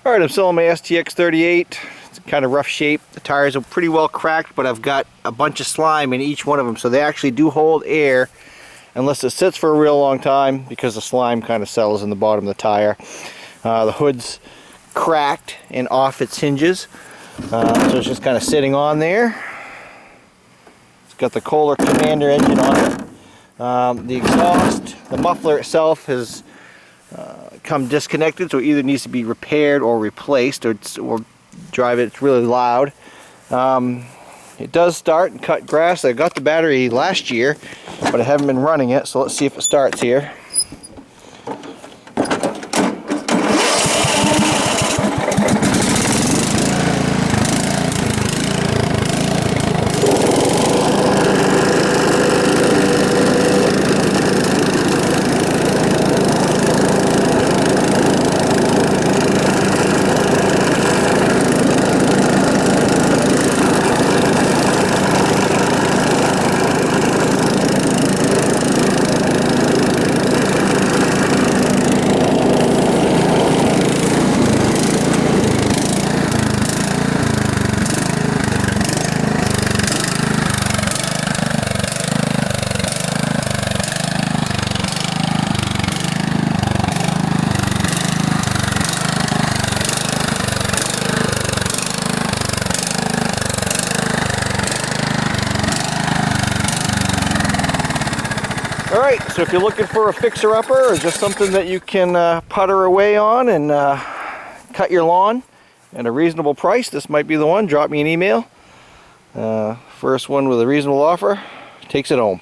Alright, I'm selling my STX 38. It's kind of rough shape. The tires are pretty well cracked, but I've got a bunch of slime in each one of them, so they actually do hold air unless it sits for a real long time, because the slime kind of settles in the bottom of the tire. The hood's cracked and off its hinges, so it's just kind of sitting on there. It's got the Kohler Commander engine on it. The exhaust, the muffler itself has come disconnected, so it either needs to be repaired or replaced, or drive it. It's really loud. It does start and cut grass. I got the battery last year, but I haven't been running it, so let's see if it starts here. Alright, so if you're looking for a fixer-upper or just something that you can putter away on and cut your lawn at a reasonable price, this might be the one. Drop me an email. First one with a reasonable offer takes it home.